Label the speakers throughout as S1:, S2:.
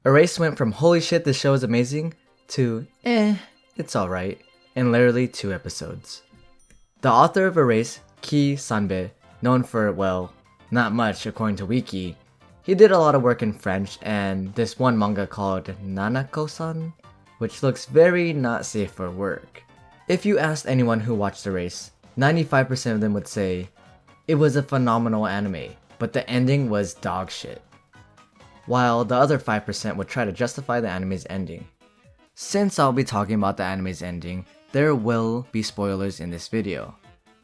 S1: Erase went from holy shit this show is amazing to it's alright in literally 2 episodes. The author of Erase, Ki Sanbe, known for, well, not much according to Wiki, he did a lot of work in French and this one manga called Nanako-san, which looks very not safe for work. If you asked anyone who watched Erase, 95% of them would say, it was a phenomenal anime, but the ending was dog shit. While the other 5% would try to justify the anime's ending. Since I'll be talking about the anime's ending, there will be spoilers in this video.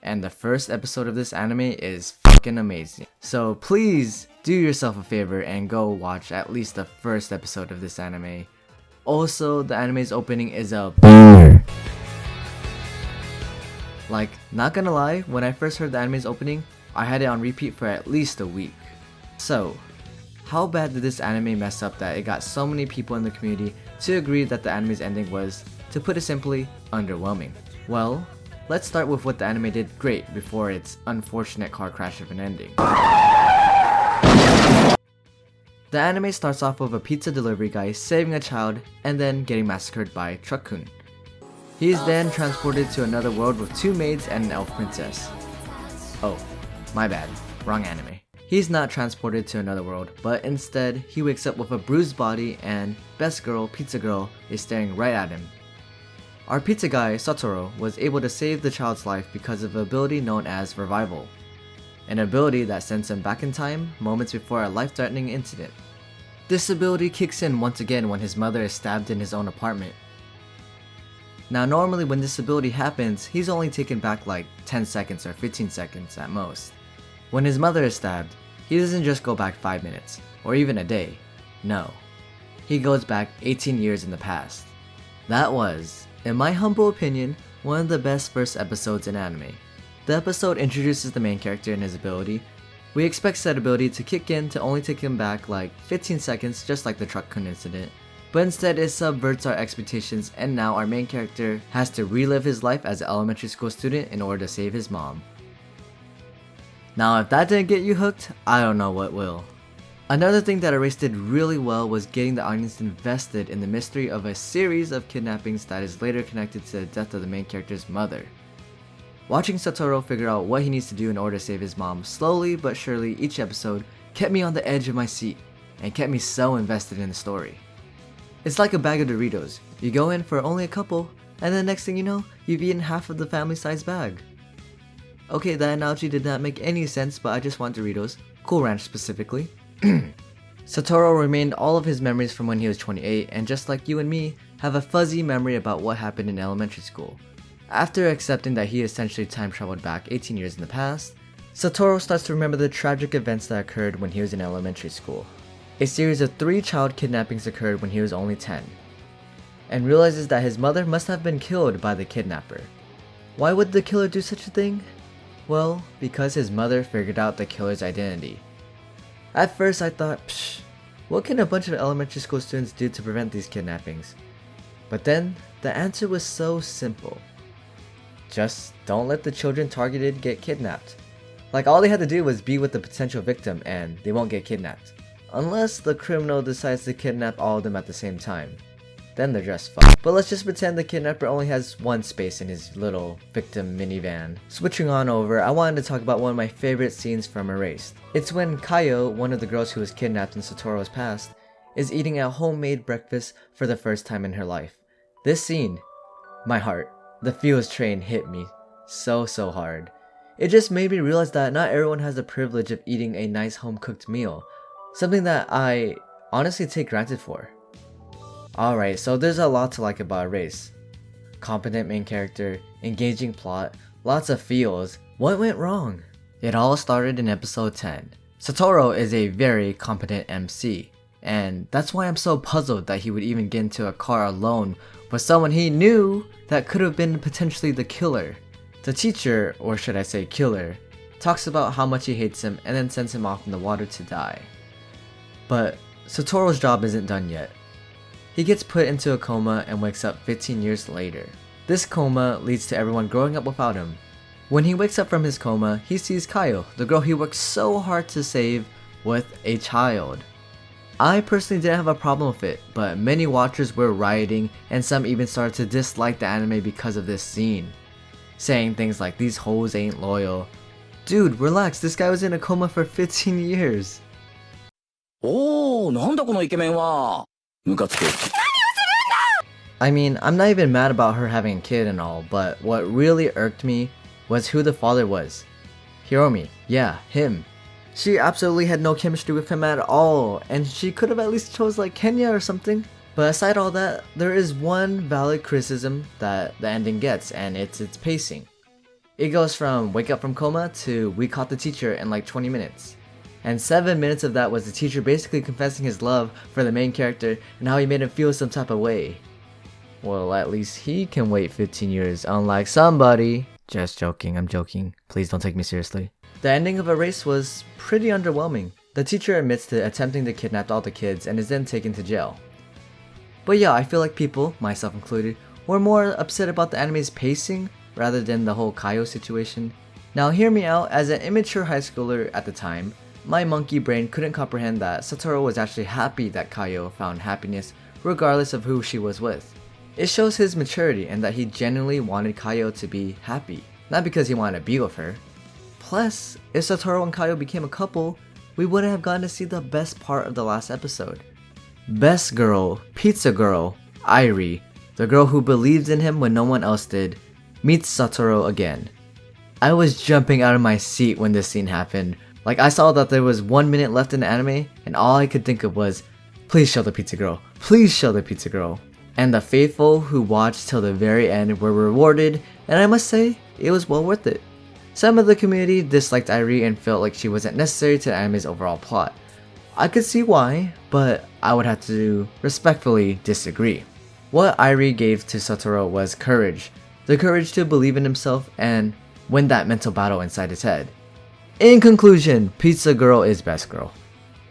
S1: And the first episode of this anime is fucking amazing. So please do yourself a favor and go watch at least the first episode of this anime. Also, the anime's opening is a banger. Like, not gonna lie, when I first heard the anime's opening, I had it on repeat for at least a week. So, how bad did this anime mess up that it got so many people in the community to agree that the anime's ending was, to put it simply, underwhelming? Well, let's start with what the anime did great before its unfortunate car crash of an ending. The anime starts off with a pizza delivery guy saving a child and then getting massacred by Truck-kun. He is then transported to another world with 2 maids and an elf princess. Oh, my bad, wrong anime. He's not transported to another world, but instead, he wakes up with a bruised body and Best Girl, Pizza Girl, is staring right at him. Our pizza guy, Satoru, was able to save the child's life because of an ability known as Revival. An ability that sends him back in time, moments before a life-threatening incident. This ability kicks in once again when his mother is stabbed in his own apartment. Now normally when this ability happens, he's only taken back like 10 seconds or 15 seconds at most. When his mother is stabbed, he doesn't just go back 5 minutes, or even a day. No. He goes back 18 years in the past. That was, in my humble opinion, one of the best first episodes in anime. The episode introduces the main character and his ability. We expect said ability to kick in to only take him back like 15 seconds just like the Truck-kun incident. But instead it subverts our expectations and now our main character has to relive his life as an elementary school student in order to save his mom. Now if that didn't get you hooked, I don't know what will. Another thing that Erase did really well was getting the audience invested in the mystery of a series of kidnappings that is later connected to the death of the main character's mother. Watching Satoru figure out what he needs to do in order to save his mom slowly but surely each episode kept me on the edge of my seat and kept me so invested in the story. It's like a bag of Doritos. You go in for only a couple and then next thing you know, you've eaten half of the family-sized bag. Okay, that analogy did not make any sense, but I just want Doritos. Cool Ranch specifically. Satoru remained all of his memories from when he was 28 and just like you and me, have a fuzzy memory about what happened in elementary school. After accepting that he essentially time traveled back 18 years in the past, Satoru starts to remember the tragic events that occurred when he was in elementary school. A series of 3 child kidnappings occurred when he was only 10, and realizes that his mother must have been killed by the kidnapper. Why would the killer do such a thing? Well, because his mother figured out the killer's identity. At first I thought, psh, what can a bunch of elementary school students do to prevent these kidnappings? But then, the answer was so simple. Just don't let the children targeted get kidnapped. Like all they had to do was be with the potential victim and they won't get kidnapped. Unless the criminal decides to kidnap all of them at the same time. Then they're just fucked. But let's just pretend the kidnapper only has 1 space in his little victim minivan. Switching on over, I wanted to talk about one of my favorite scenes from Erased. It's when Kayo, one of the girls who was kidnapped in Satoru's past, is eating a homemade breakfast for the first time in her life. This scene, my heart, the feels train hit me so hard. It just made me realize that not everyone has the privilege of eating a nice home cooked meal. Something that I honestly take granted for. Alright, so there's a lot to like about Erase. Competent main character, engaging plot, lots of feels. What went wrong? It all started in episode 10. Satoru is a very competent MC, and that's why I'm so puzzled that he would even get into a car alone with someone he knew that could have been potentially the killer. The teacher, or should I say killer, talks about how much he hates him and then sends him off in the water to die. But Satoru's job isn't done yet. He gets put into a coma and wakes up 15 years later. This coma leads to everyone growing up without him. When he wakes up from his coma, he sees Kayo, the girl he worked so hard to save, with a child. I personally didn't have a problem with it, but many watchers were rioting and some even started to dislike the anime because of this scene, saying things like these hoes ain't loyal. Dude, relax, this guy was in a coma for 15 years.
S2: Oh, なんだこのイケメンは。ムカつく。
S1: I mean, I'm not even mad about her having a kid and all, but what really irked me was who the father was. Hiromi, yeah, him. She absolutely had no chemistry with him at all, and she could have at least chose like Kenya or something. But aside all that, there is one valid criticism that the ending gets, and it's its pacing. It goes from wake up from coma to we caught the teacher in like 20 minutes. And 7 minutes of that was the teacher basically confessing his love for the main character and how he made him feel some type of way. Well, at least he can wait 15 years, unlike somebody. Just joking, I'm joking. Please don't take me seriously. The ending of Erase was pretty underwhelming. The teacher admits to attempting to kidnap all the kids and is then taken to jail. But yeah, I feel like people, myself included, were more upset about the anime's pacing rather than the whole Kaio situation. Now hear me out, as an immature high schooler at the time, my monkey brain couldn't comprehend that Satoru was actually happy that Kaio found happiness regardless of who she was with. It shows his maturity and that he genuinely wanted Kaio to be happy, not because he wanted to be with her. Plus, if Satoru and Kaio became a couple, we wouldn't have gotten to see the best part of the last episode. Best girl, pizza girl, Airi, the girl who believed in him when no one else did, meets Satoru again. I was jumping out of my seat when this scene happened. Like, I saw that there was 1 minute left in the anime, and all I could think of was, please show the pizza girl, please show the pizza girl. And the faithful who watched till the very end were rewarded, and I must say, it was well worth it. Some of the community disliked Airi and felt like she wasn't necessary to the anime's overall plot. I could see why, but I would have to respectfully disagree. What Airi gave to Satoru was courage. The courage to believe in himself and win that mental battle inside his head. In conclusion, Pizza Girl is best girl.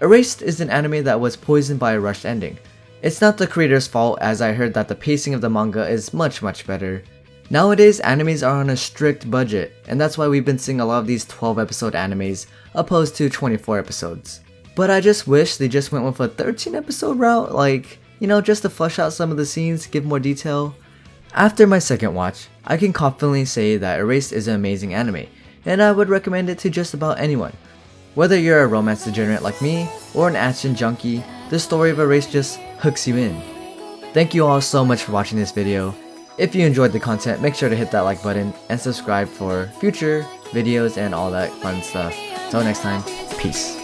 S1: Erased is an anime that was poisoned by a rushed ending. It's not the creator's fault, as I heard that the pacing of the manga is much better. Nowadays, animes are on a strict budget, and that's why we've been seeing a lot of these 12 episode animes opposed to 24 episodes. But I just wish they just went with a 13 episode route, like, you know, just to flesh out some of the scenes, give more detail. After my second watch, I can confidently say that Erased is an amazing anime, and I would recommend it to just about anyone. Whether you're a romance degenerate like me, or an action junkie, the story of Erased just hooks you in. Thank you all so much for watching this video. If you enjoyed the content, make sure to hit that like button and subscribe for future videos and all that fun stuff. Till next time, peace.